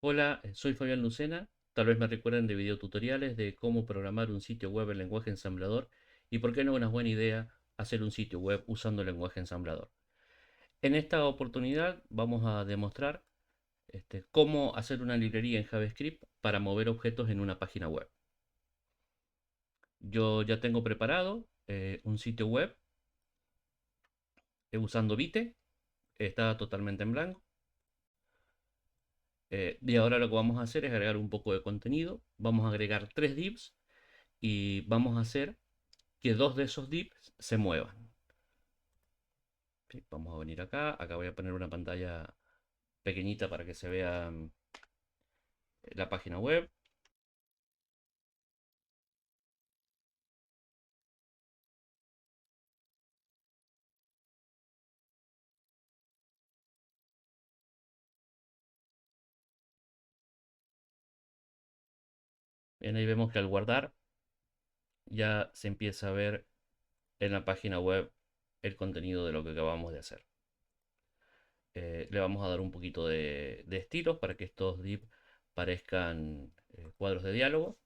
Hola, soy Fabián Lucena. Tal vez me recuerden de videotutoriales de cómo programar un sitio web en lenguaje ensamblador y por qué no es una buena idea hacer un sitio web usando el lenguaje ensamblador. En esta oportunidad vamos a demostrar cómo hacer una librería en JavaScript para mover objetos en una página web. Yo ya tengo preparado un sitio web usando Vite, está totalmente en blanco. Y ahora lo que vamos a hacer es agregar un poco de contenido. Vamos a agregar tres divs y vamos a hacer que dos de esos divs se muevan. Sí, vamos a venir acá voy a poner una pantalla pequeñita para que se vea la página web. Bien, ahí vemos que al guardar ya se empieza a ver en la página web el contenido de lo que acabamos de hacer. Le vamos a dar un poquito de estilos para que estos divs parezcan cuadros de diálogo.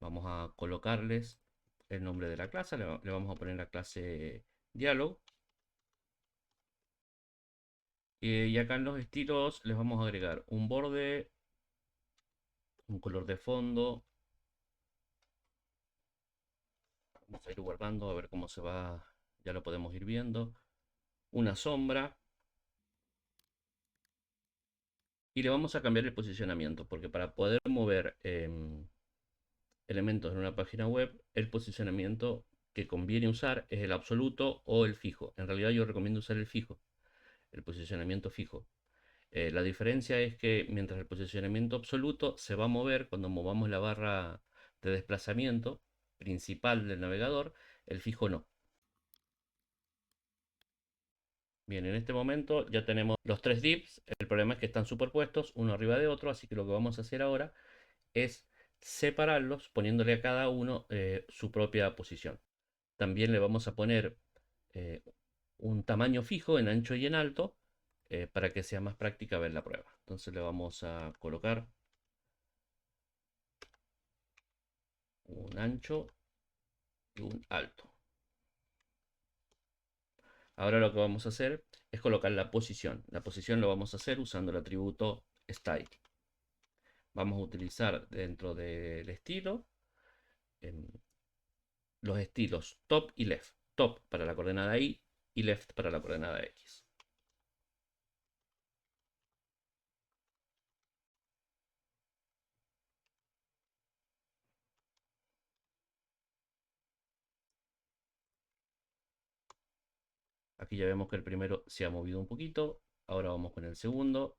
Vamos a colocarles el nombre de la clase, le vamos a poner la clase diálogo. Y acá en los estilos les vamos a agregar un borde, un color de fondo. Vamos a ir guardando a ver cómo se va. Ya lo podemos ir viendo. Una sombra. Y le vamos a cambiar el posicionamiento. Porque para poder mover elementos en una página web, el posicionamiento que conviene usar es el absoluto o el fijo. En realidad yo recomiendo usar el fijo. El posicionamiento fijo. La diferencia es que mientras el posicionamiento absoluto se va a mover cuando movamos la barra de desplazamiento principal del navegador, el fijo no. Bien, en este momento ya tenemos los tres divs. El problema es que están superpuestos uno arriba de otro, así que lo que vamos a hacer ahora es separarlos poniéndole a cada uno su propia posición. También le vamos a poner eh, un tamaño fijo en ancho y en alto para que sea más práctica ver la prueba. Entonces le vamos a colocar un ancho y un alto. Ahora lo que vamos a hacer es colocar la posición. La posición lo vamos a hacer usando el atributo style. Vamos a utilizar dentro del estilo em, los estilos top y left. Top para la coordenada y left para la coordenada x. Aquí ya vemos que el primero se ha movido un poquito. Ahora vamos con el segundo.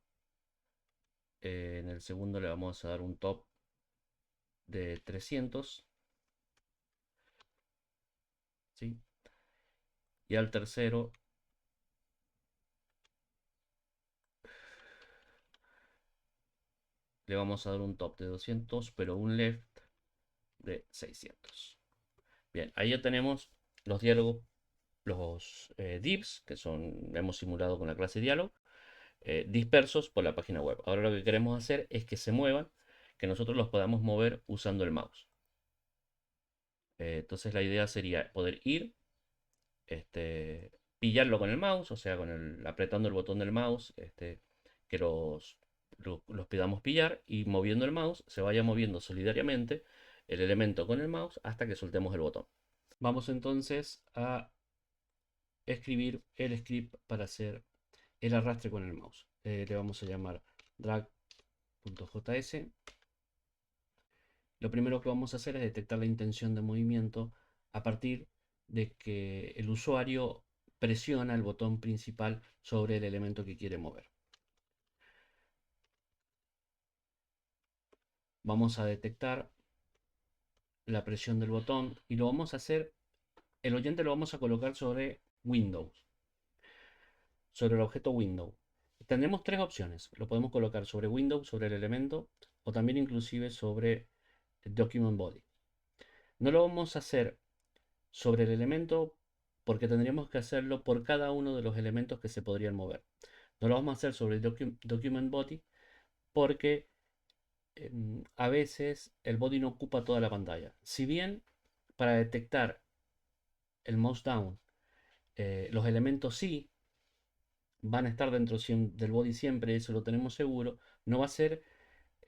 En el segundo le vamos a dar un top de 300. ¿Sí? Y al tercero le vamos a dar un top de 200, pero un left de 600. Bien, ahí ya tenemos los diálogos, los divs, que son, hemos simulado con la clase diálogo, dispersos por la página web. Ahora lo que queremos hacer es que se muevan, que nosotros los podamos mover usando el mouse. Entonces la idea sería poder ir, pillarlo con el mouse, o sea, apretando el botón del mouse, que los podamos pillar y moviendo el mouse se vaya moviendo solidariamente el elemento con el mouse hasta que soltemos el botón. Vamos entonces a escribir el script para hacer el arrastre con el mouse. Le vamos a llamar drag.js. Lo primero que vamos a hacer es detectar la intención de movimiento a partir de que el usuario presiona el botón principal sobre el elemento que quiere mover. Vamos a detectar la presión del botón y lo vamos a hacer, el oyente lo vamos a colocar sobre Windows, sobre el objeto Windows. Tendremos tres opciones. Lo podemos colocar sobre Windows, sobre el elemento, o también inclusive sobre el Document Body. No lo vamos a hacer sobre el elemento porque tendríamos que hacerlo por cada uno de los elementos que se podrían mover. No lo vamos a hacer sobre el Document Body porque a veces el body no ocupa toda la pantalla. Si bien para detectar el mouse down, los elementos sí van a estar dentro del body siempre, eso lo tenemos seguro, no va a ser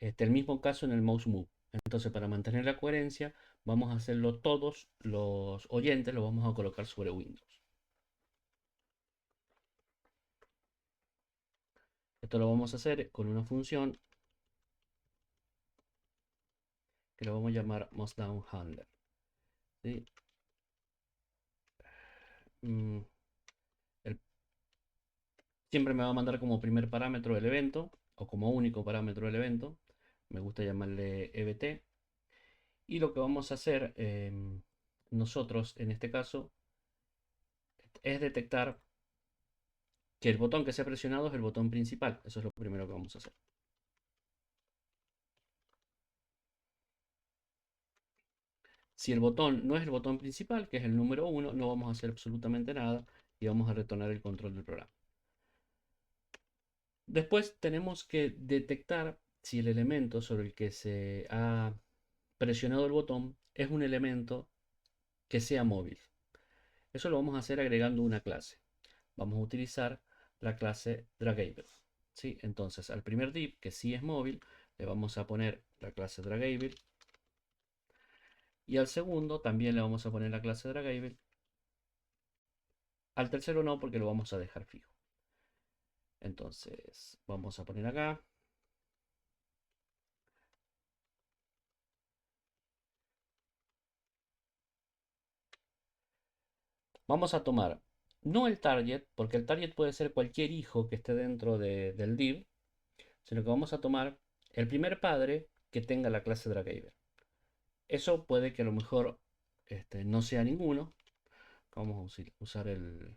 el mismo caso en el mouse move. Entonces, para mantener la coherencia, vamos a hacerlo todos los oyentes, los vamos a colocar sobre Windows. Esto lo vamos a hacer con una función que lo vamos a llamar mouse down handler. ¿Sí? Mm, el- Siempre me va a mandar como primer parámetro el evento o como único parámetro el evento. Me gusta llamarle EBT. Y lo que vamos a hacer nosotros en este caso es detectar que el botón que se ha presionado es el botón principal. Eso es lo primero que vamos a hacer. Si el botón no es el botón principal, que es el número 1, no vamos a hacer absolutamente nada y vamos a retornar el control del programa. Después tenemos que detectar si el elemento sobre el que se ha presionado el botón es un elemento que sea móvil. Eso lo vamos a hacer agregando una clase. Vamos a utilizar la clase Dragable. ¿Sí? Entonces al primer div, que sí es móvil, le vamos a poner la clase Dragable. Y al segundo también le vamos a poner la clase Dragable. Al tercero no, porque lo vamos a dejar fijo. Entonces vamos a poner acá. Vamos a tomar no el target, porque el target puede ser cualquier hijo que esté dentro del div, sino que vamos a tomar el primer padre que tenga la clase Dragable. Eso puede que a lo mejor no sea ninguno. Vamos a usar el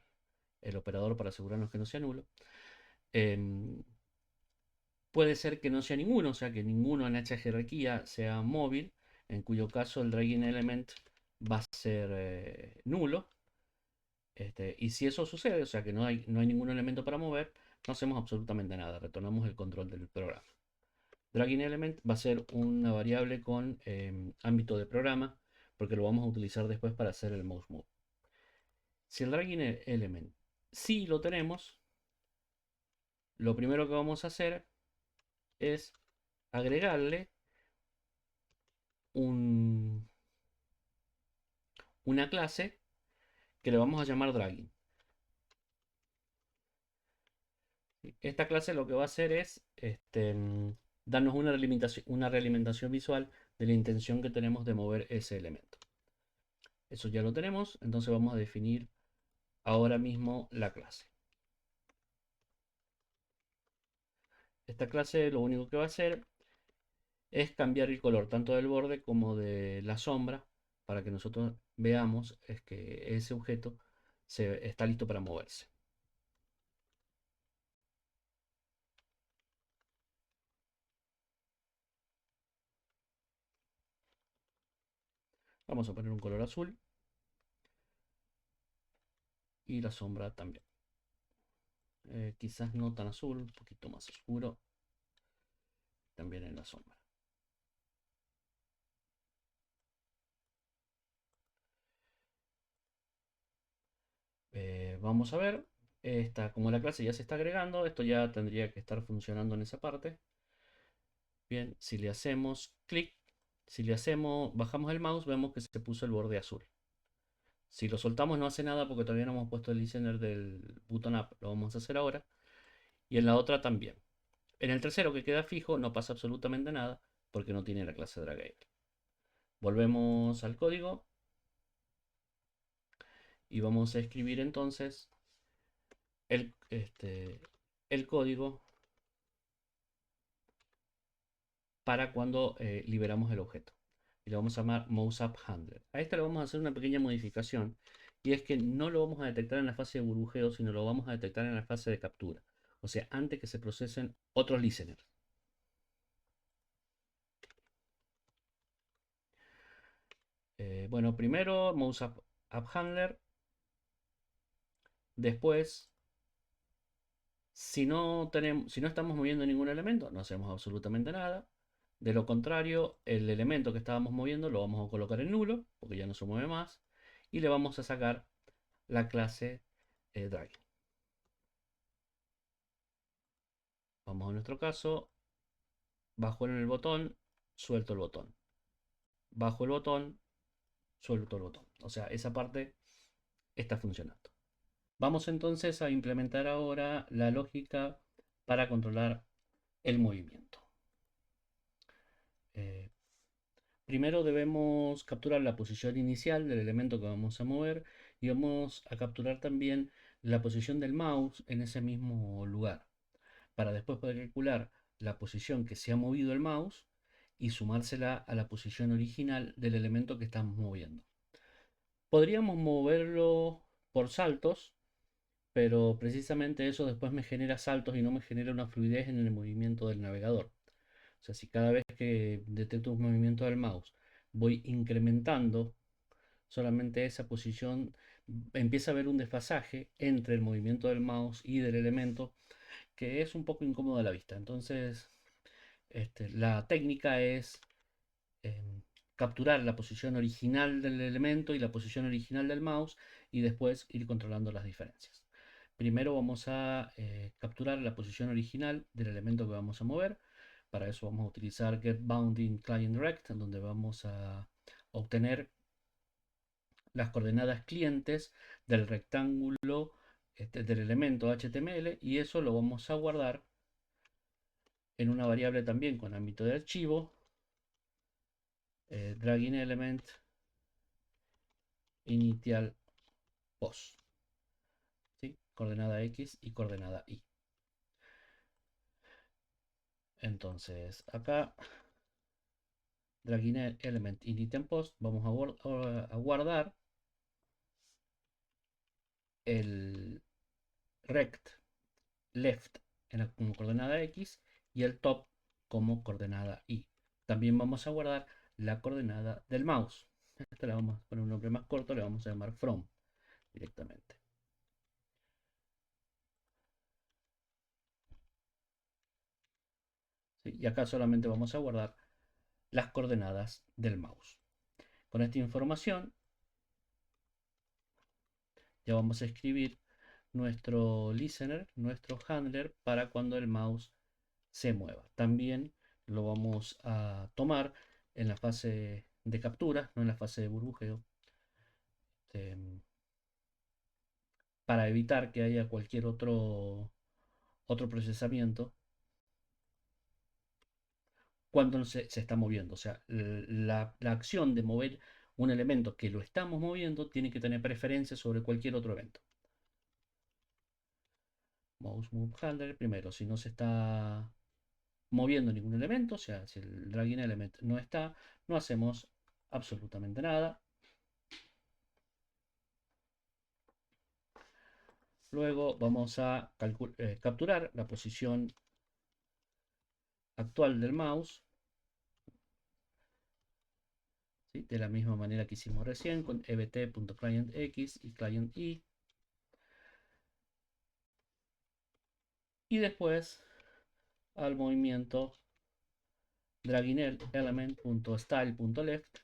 operador para asegurarnos que no sea nulo. Em, Puede ser que no sea ninguno, o sea que ninguno en esta jerarquía sea móvil, en cuyo caso el dragging element va a ser nulo. Y si eso sucede, o sea que no hay ningún elemento para mover, no hacemos absolutamente nada, retornamos el control del programa. Dragging element va a ser una variable con ámbito de programa, porque lo vamos a utilizar después para hacer el mouse move. Si el dragging element sí lo tenemos, lo primero que vamos a hacer es agregarle un, una clase que le vamos a llamar dragging. Esta clase lo que va a hacer es darnos una realimentación visual de la intención que tenemos de mover ese elemento. Eso ya lo tenemos, entonces vamos a definir ahora mismo la clase. Esta clase lo único que va a hacer es cambiar el color tanto del borde como de la sombra para que nosotros veamos es que ese objeto está listo para moverse. Vamos a poner un color azul y la sombra también. Quizás no tan azul, un poquito más oscuro también en la sombra. Vamos a ver, como la clase ya se está agregando, esto ya tendría que estar funcionando en esa parte. Bien, si le hacemos clic, si le hacemos, bajamos el mouse, vemos que se puso el borde azul. Si lo soltamos no hace nada porque todavía no hemos puesto el listener del button up, lo vamos a hacer ahora. Y en la otra también. En el tercero que queda fijo no pasa absolutamente nada porque no tiene la clase drag. Volvemos al código y vamos a escribir entonces el código para cuando liberamos el objeto. Y lo vamos a llamar MouseUpHandler. A este le vamos a hacer una pequeña modificación y es que no lo vamos a detectar en la fase de burbujeo, sino lo vamos a detectar en la fase de captura. O sea, antes que se procesen otros listeners. Bueno, primero MouseUpHandler, después Si no estamos moviendo ningún elemento, no hacemos absolutamente nada. De lo contrario, el elemento que estábamos moviendo lo vamos a colocar en nulo, porque ya no se mueve más, y le vamos a sacar la clase drag. Vamos a nuestro caso, bajo en el botón, suelto el botón. Bajo el botón, suelto el botón. O sea, esa parte está funcionando. Vamos entonces a implementar ahora la lógica para controlar el movimiento. Eh, Primero debemos capturar la posición inicial del elemento que vamos a mover y vamos a capturar también la posición del mouse en ese mismo lugar, para después poder calcular la posición que se ha movido el mouse y sumársela a la posición original del elemento que estamos moviendo. Podríamos moverlo por saltos, pero precisamente eso después me genera saltos y no me genera una fluidez en el movimiento del navegador. O sea, si cada vez que detecto un movimiento del mouse voy incrementando solamente esa posición, empieza a haber un desfasaje entre el movimiento del mouse y del elemento que es un poco incómodo a la vista. Entonces, la técnica es eh, capturar la posición original del elemento y la posición original del mouse y después ir controlando las diferencias. Primero vamos a capturar la posición original del elemento que vamos a mover. Para eso vamos a utilizar getBounding Client Direct, donde vamos a obtener las coordenadas clientes del rectángulo del elemento HTML, y eso lo vamos a guardar en una variable también con ámbito de archivo, dragging element initial pos, ¿sí? Coordenada X y coordenada Y. Entonces acá dragging element initial post vamos a guardar el rect left como coordenada X y el top como coordenada Y. También vamos a guardar la coordenada del mouse. Esta le vamos a poner un nombre más corto, le vamos a llamar from directamente. ¿Sí? Y acá solamente vamos a guardar las coordenadas del mouse. Con esta información ya vamos a escribir nuestro listener, nuestro handler para cuando el mouse se mueva. También lo vamos a tomar en la fase de captura, no en la fase de burbujeo, para evitar que haya cualquier otro procesamiento cuando se está moviendo. O sea, la acción de mover un elemento que lo estamos moviendo tiene que tener preferencia sobre cualquier otro evento. Mouse Move Handler primero, si no se está moviendo ningún elemento, o sea, si el dragging element no está, no hacemos absolutamente nada. Luego vamos a capturar la posición actual del mouse, ¿sí? De la misma manera que hicimos recién con ebt.clientX y clientY. Y después al movimiento dragging element.style.left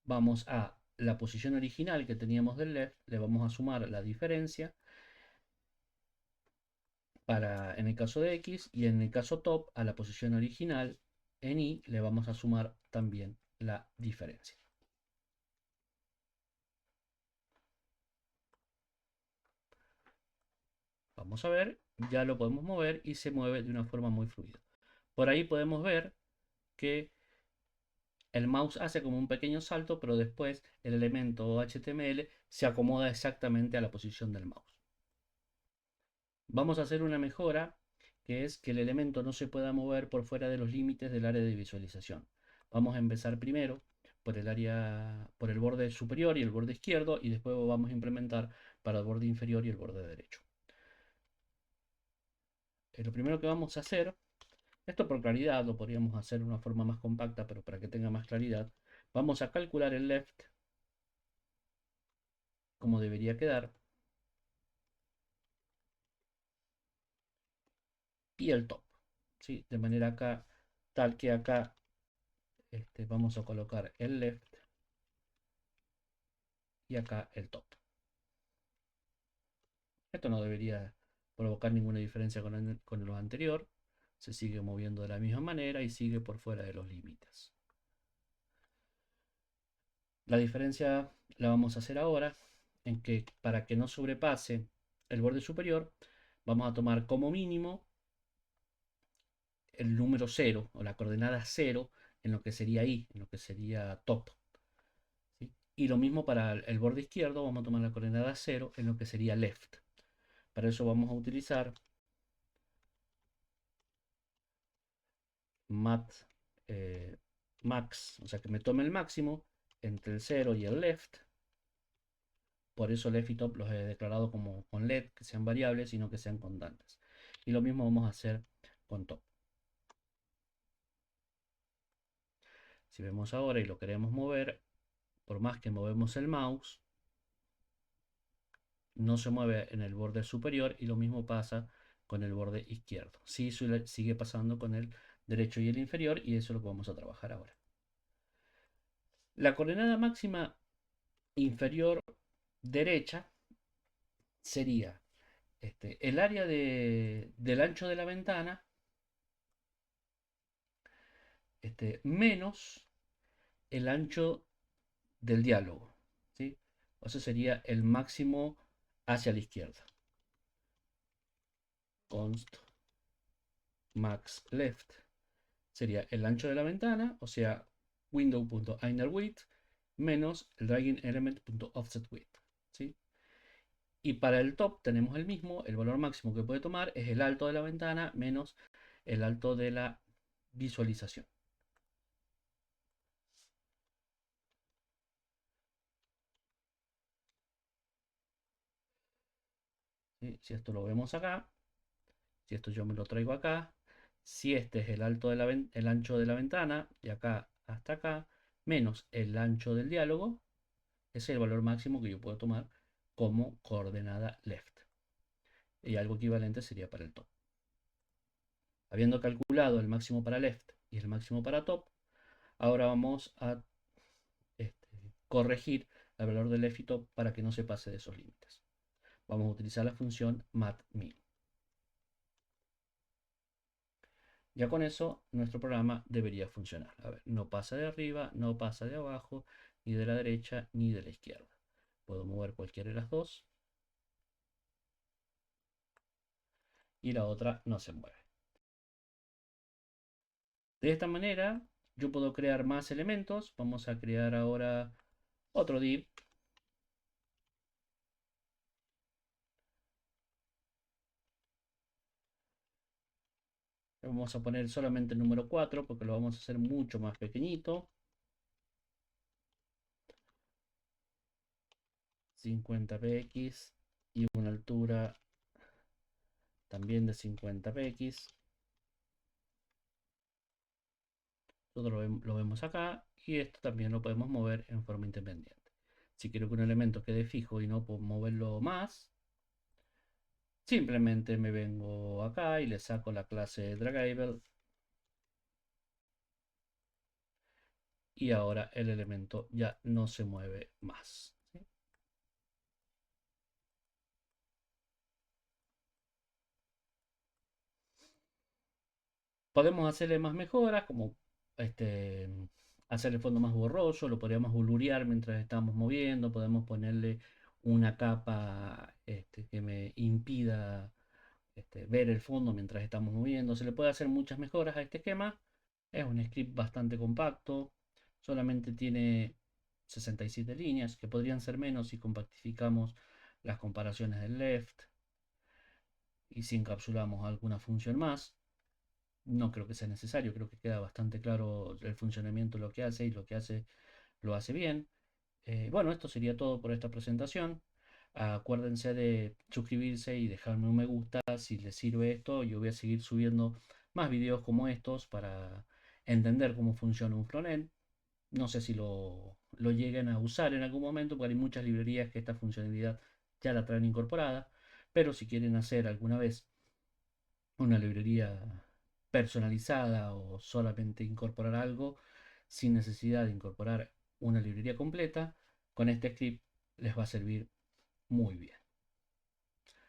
vamos a la posición original que teníamos del left, le vamos a sumar la diferencia en el caso de X, y en el caso top a la posición original en Y le vamos a sumar también la diferencia. Vamos a ver, ya lo podemos mover y se mueve de una forma muy fluida. Por ahí podemos ver que el mouse hace como un pequeño salto, pero después el elemento HTML se acomoda exactamente a la posición del mouse. Vamos a hacer una mejora, que es que el elemento no se pueda mover por fuera de los límites del área de visualización. Vamos a empezar primero por el borde superior y el borde izquierdo, y después vamos a implementar para el borde inferior y el borde derecho. Lo primero que vamos a hacer, esto por claridad lo podríamos hacer de una forma más compacta, pero para que tenga más claridad, vamos a calcular el left como debería quedar. y el top, ¿sí? De manera acá, tal que acá vamos a colocar el left y acá el top. Esto no debería provocar ninguna diferencia con lo anterior. Se sigue moviendo de la misma manera y sigue por fuera de los límites. La diferencia la vamos a hacer ahora en que para que no sobrepase el borde superior, vamos a tomar como mínimo el número 0 o la coordenada 0 en lo que sería I, en lo que sería top. ¿Sí? Y lo mismo para el borde izquierdo, vamos a tomar la coordenada 0 en lo que sería left. Para eso vamos a utilizar mat max, o sea que me tome el máximo entre el 0 y el left. Por eso left y top los he declarado como con let, que sean variables y no que sean constantes. Y lo mismo vamos a hacer con top. Si vemos ahora y lo queremos mover, por más que movemos el mouse, no se mueve en el borde superior y lo mismo pasa con el borde izquierdo. Sí sigue pasando con el derecho y el inferior y eso es lo que vamos a trabajar ahora. La coordenada máxima inferior derecha sería el área del ancho de la ventana menos el ancho del diálogo, ¿sí? O sea, sería el máximo hacia la izquierda. Const max left sería el ancho de la ventana, o sea, window.innerWidth menos el dragging element.offsetWidth, ¿sí? Y para el top tenemos el mismo, el valor máximo que puede tomar es el alto de la ventana menos el alto de la visualización. ¿Sí? Si esto lo vemos acá, si esto yo me lo traigo acá, si este es el ancho de la ventana, de acá hasta acá, menos el ancho del diálogo, ese es el valor máximo que yo puedo tomar como coordenada left. Y algo equivalente sería para el top. Habiendo calculado el máximo para left y el máximo para top, ahora vamos a corregir el valor del left y top para que no se pase de esos límites. Vamos a utilizar la función matmin. Ya con eso nuestro programa debería funcionar. A ver, no pasa de arriba, no pasa de abajo, ni de la derecha, ni de la izquierda. Puedo mover cualquiera de las dos y la otra no se mueve. De esta manera yo puedo crear más elementos. Vamos a crear ahora otro div. Vamos a poner solamente el número 4 porque lo vamos a hacer mucho más pequeñito. 50px y una altura también de 50px. Nosotros lo vemos acá y esto también lo podemos mover en forma independiente. Si quiero que un elemento quede fijo y no puedo moverlo más, simplemente me vengo acá y le saco la clase Dragable y ahora el elemento ya no se mueve más. ¿Sí? Podemos hacerle más mejoras, como hacer el fondo más borroso, lo podríamos blurear mientras estamos moviendo, podemos ponerle una capa que me impida ver el fondo mientras estamos moviendo. Se le puede hacer muchas mejoras a este esquema. Es un script bastante compacto, solamente tiene 67 líneas, que podrían ser menos si compactificamos las comparaciones del left y si encapsulamos alguna función más. No creo que sea necesario, creo que queda bastante claro el funcionamiento, lo que hace y lo que hace lo hace bien. Bueno, esto sería todo por esta presentación. Acuérdense de suscribirse y dejarme un me gusta si les sirve esto. Yo voy a seguir subiendo más videos como estos para entender cómo funciona un frontend. No sé si lo lleguen a usar en algún momento, porque hay muchas librerías que esta funcionalidad ya la traen incorporada. Pero si quieren hacer alguna vez una librería personalizada o solamente incorporar algo sin necesidad de incorporar una librería completa, con este script les va a servir muy bien.